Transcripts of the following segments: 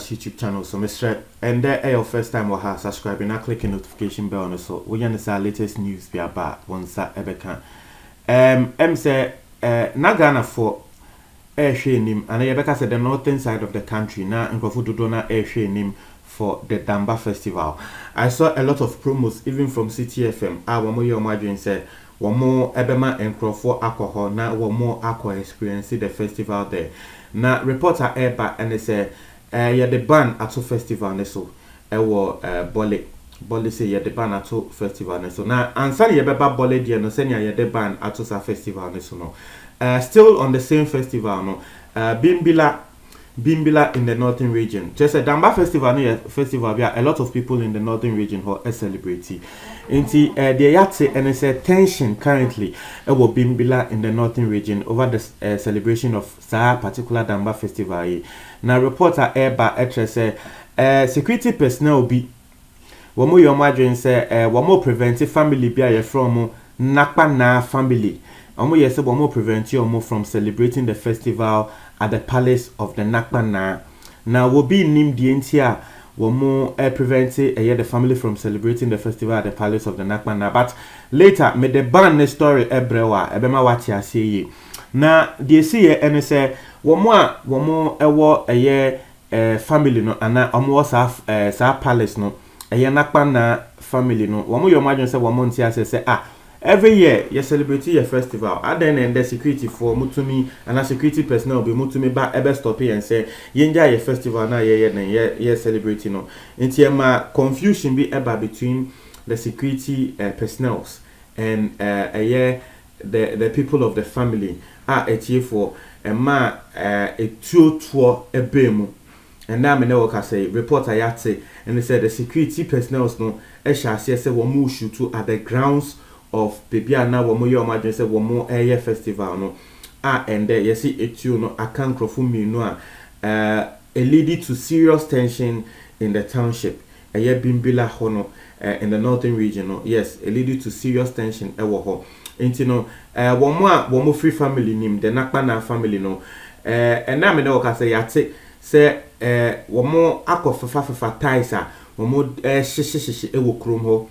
Podcast YouTube channel. So, Mr. And there, your first time or subscribing, now click the notification bell on so we can see latest news be about once that ever can. Say, Nagana for air nim, and Rebecca said the northern side of the country now, and Kofudona air nim for the Damba Festival. I saw a lot of promos even from City FM. I want more imagine say one more Ebema and Crawford alcohol now one more alcohol experience the festival there. Now reporter Eba and they say yeah the ban at festival and so ewo Bole say yeah the ban at festival and so now answer ye beba Bole dia no say yeah the ban at festival and so no. Still on the same festival no Bimbila in the northern region. Just a Damba festival, a lot of people in the northern region who are celebrating. Inti the yate and it's a tension currently about Bimbila in the northern region over the celebration of Sa particular Damba festival. Now reporter Eba say security personnel be Wamo yomadrin say wamo preventive family be a from Nakpa na family. Omo yese wamo prevent you from celebrating the festival at the palace of the Nakpa now will be named the NTR womo prevent the family from celebrating the festival at the palace of the Nakpa but later made the ban story ebrewa ebema wati aseye na the see and say womo ewo family no ana omo sa palace no Nakpa family no womo your imagine say womo ntia say every year you celebrate your festival and then the security for mutumi and a security personnel be mutumi ba ebe stop here and say yenja your festival na ye celebrating no inti ma confusion be eba between the security personnel and the people of the family etie for ma etuo ebemu and now me know what I say reporter yate and they said the security personnel no shall say womu shoot at the grounds of baby na womo yo imagine say womo air festival no and there you see etu no akan crofo minu a leading to serious tension in the township Bimbila hono in the northern region no yes leading to serious tension ewo ho enti no womo free family nim the Nakpa na family no and na me no ka say yate say womo akofafa taisa womo hyehyehye ewo krom ho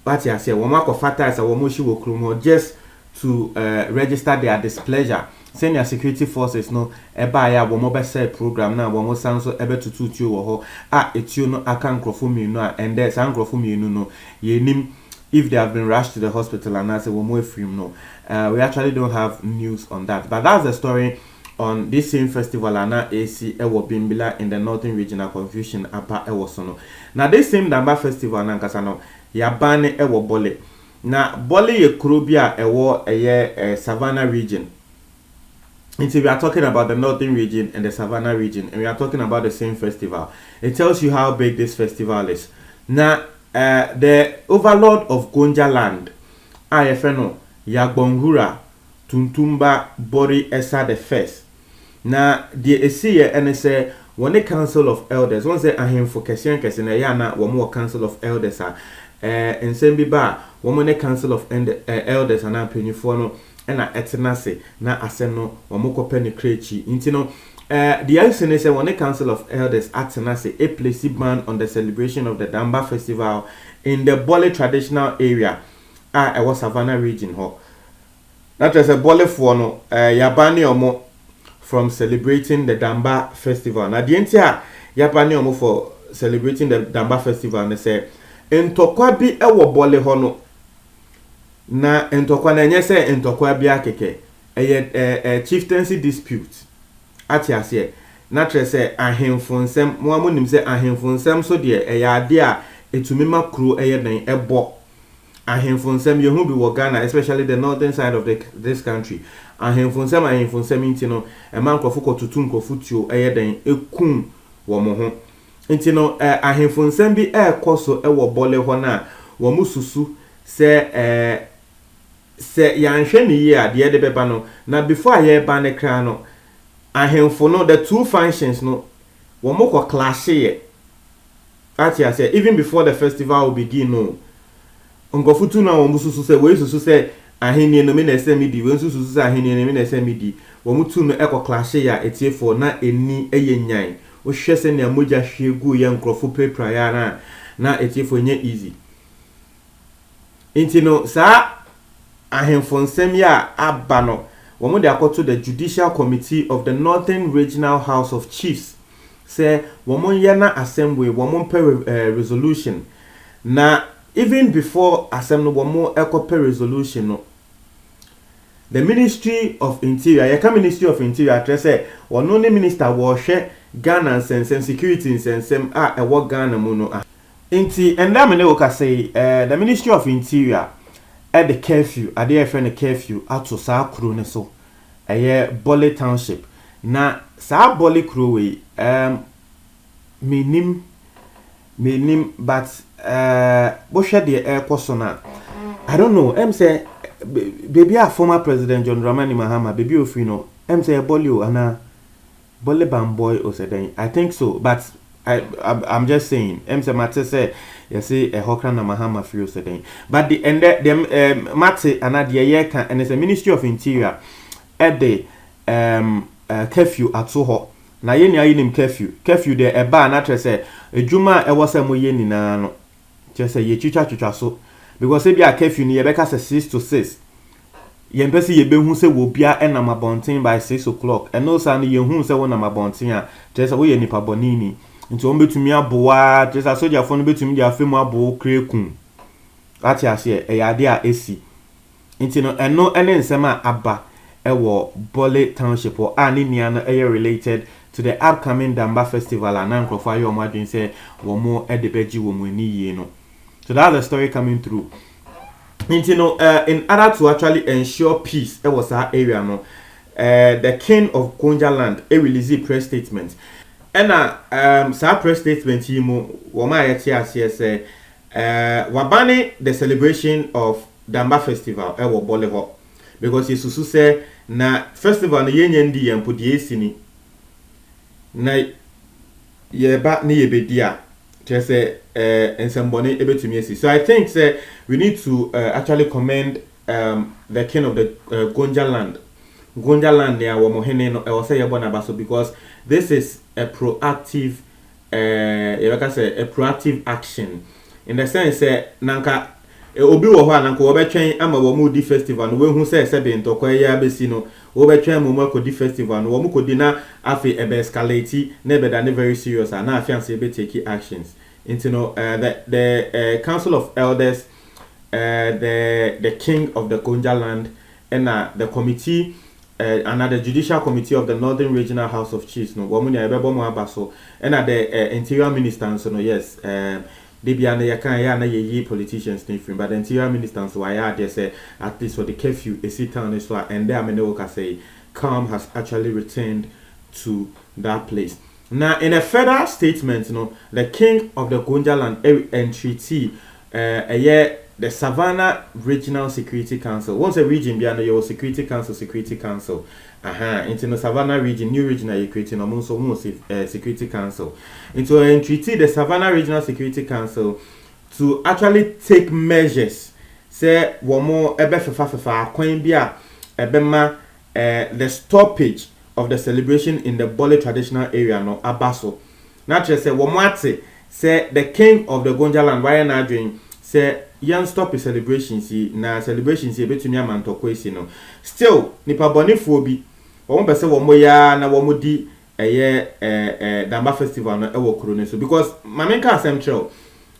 but I say woman fatals a woman she will come just to register their displeasure. Senior security forces no eba ya woman be say program na woman sound so ebe tutu wo ho etu no akan crofo no and there san crofo no ye nim if they have been rushed to the hospital and I say woman free no we actually don't have news on that but that's the story on this same festival and AC ewo Bimbila in the northern regional confusion apa ewo sono now this same Damba festival na nkasa no Yabane ewo Bole. Na Bole ye Krobia ewo Savannah region. Until we are talking about the northern region and the Savannah region, and we are talking about the same festival. It tells you how big this festival is. Now, the overlord of Gonja land, IFNO, Yagbonghura, Tuntumba, Bori Esa the first. Now, the Esiye and say when the council of elders, once they are him for Kesian Kesina, one more council of elders are. And send ba woman the council of elders and pennyfono and etenase na aseno wamoko penny crechi intino the answer is when the council of elders atenase a place ban on the celebration of the Damba festival in the Bole traditional area I was Savannah region ho that is a Bole for no yabani omo from celebrating the Damba festival na the entire yabani omo for celebrating the Damba festival and they say entokwa bi ewo Bole ho no na entokwa na enye se entokwa bi akeke chieftaincy dispute atiase na trese ahemfo nsem mo amonim se ahemfo nsem so de ade a etumima kro den ebo ahemfo nsem yehu bi wo Ghana especially the northern side of this country ahemfo nsem intino man krofo kotutu nkrofu tuo den ekun wo mo ho intino ahemfo nsem bi ekoso ewo Bole ho na wo mususu se yanhwe ni ye ade de beba no na before aye ba ne kra no ahemfo no the two functions no wo moko clash ye atia say even before the festival will begin no ngofutu na wo mususu se we susu se ahenie no me na SMD we nso susu ahenie no me na SMD wo mutu no ekọ clash ya etiefo na eni eyenyan wo hwɛ se na moja hwegu ye nkrofo prepra ya na etiefo nye easy intino sa ahemfo nsem ya aba no wo mo de akoto the Judicial Committee of the Northern Regional House of Chiefs say wo mo ye na assembly wo mo resolution na even before assembly wo mo ekope resolution no the Ministry of Interior yeka Ministry of Interior address say wono ne minister wo hwe Ghana and security nsensem e wo Ghana mu no inti enda me ne wo ka say the Ministry of Interior at the curfew ade e friend curfew ato sa kro ne so Bole Township na sa Bole kro we minim but bo hwe de ekoso na I don't know say baby a former President John Dramani Mahama baby ofri no say Bole o ana Bole Bamboy or said I think so but I'm just saying say matter say you say a hokra na Mahama free said but the end them matter ana de ye kan and it's a Ministry of Interior at the curfew ato ho na ye ni ayinim curfew de e ba na tre say edwuma e wo say mo ye nyina no che say ye twitwa so because e bia curfew ni ye beka say 6 to 6 ye mpese ye behu say wo bia e na mabonten by 6 o'clock and no say ye hu say wo na mabonten a che say wo ye nipa bonini nti on betumi aboa che say soldier fo no betumi dia femu abo krekun ati ase e yade a esi nti no eno ene nsema aba ewo Bole Township or ani nia no related to the upcoming Damba Festival and Ankrofo ayo mo adwen say wo mo edebeji wo mo ni ye no. So that's the story coming through. You know, in order to actually ensure peace, it was our area no. The king of Gonja land released a press statement. And sa press statement yimo wo ma yeti ase say wabane the celebration of Damba Festival ewo Bole ho because Yesusu say na festival na yenye ndi yempo de esini na yeba na yebedia to say ensembone ebetumi esi. So I think say we need to actually commend the king of the Gonja land ya wo mohene no e wo say yebo na baso because this is a proactive a proactive action in the sense nanka obi wo ho ananka wo betwen ama wo mu di festival no we hu say be ntokwa ya besi no wo betwen mo ko di festival no wo mu ko di na afi ebe escalate na ebe da very serious and na afi anse be take actions into no the council of elders the king of the Gonja land and the committee and the Judicial Committee of the Northern Regional House of Chiefs no wo mu na ebe bo mo abaso and the interior minister so no yes Debiana yakan ya na ye politicians free but the interior minister so I they say at least for the curfew a sit down so and there me can say calm has actually returned to that place. Now in a further statement the king of the Gonja land entreaty the Savannah Regional Security Council once a region biana your security council into the Savannah region new region you creating almost security council into entreaty the Savannah Regional Security Council to actually take measures say one more ebefefa kwan bia ebema the stoppage of the celebration in the Bole traditional area no abaso na say one more say the king of the Gonja land why na doing say yan stop the celebrations na celebrations betumi amantokwa esi no still nipa bonefo bi won pese wo moya na wo modi Damba festival no ewo kro ne so because mamenka central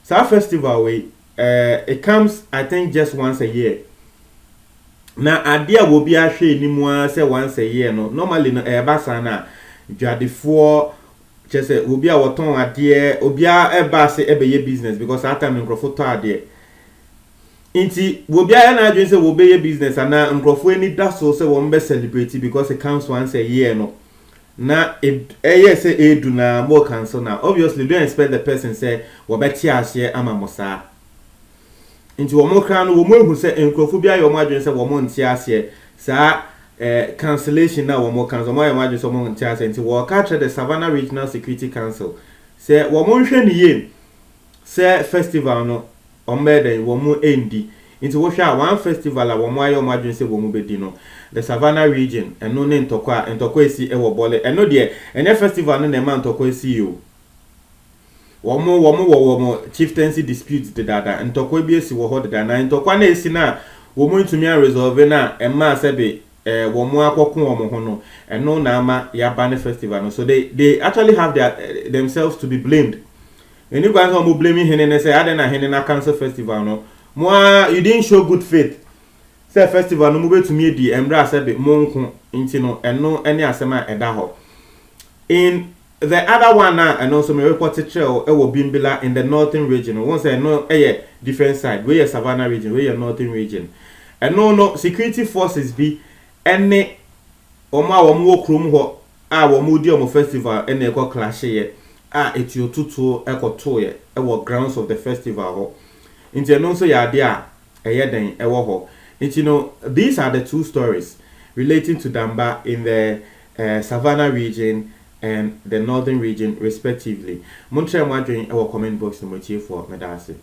South festival we it comes I think just once a year na ade a wo bi ahwe ni mu a say once a year no normally no basa na dwadefo chese obi a woton ade obi a eba se ebeye business because that time nkrofo to ade inti obi a na adwen se wo beye business ana nkrofo eni da so se wo mbe celebrate because it comes once a year no na yes edu na mo cancel now obviously don't expect the person say wo beti ase ama mosa inti wo mo kra no wo mo ehu se nkrofo bi ayo mo adwen se wo mo nti ase sa cancellation na wo mo cancel mo ayo mo adwen se mo nti ase inti wo ka the Savannah Regional Security Council say wo mo hwe ni ye say festival no omede wo mo endi into one festival a womo ayo madwen se womu bedi no the Savannah region eno ne ntokwa esi ewo bole eno de enye festival no na ma ntokwa esi o womo chieftaincy dispute de dada ntokwa bi esi wo ho de dada ntokwa na esi na womu ntumi a resolve na emma sebe womo akoko womo ho no eno na ama ya ban festival no so they actually have themselves to be blamed. Anyone who blaming him and say, I didn't na cancel festival. No, more you didn't show good faith. Say festival no move to me the Embra said the monk intino and no any asema edaho. In the other one now, and also me reported trail ewo Bimbila in the northern region. Once I know a different side, where Savannah region, where northern region. And no security forces be any oma wo krum ho a wo mudi omo festival and e go clash here. Etio tutu ekoto ye ewo grounds of the festival ho nti no so ya de a eyeden ewo ho nti no these are the two stories relating to Damba in the Savannah region and the northern region respectively. Montre mo adwen ewo comment box no mo tie for medase.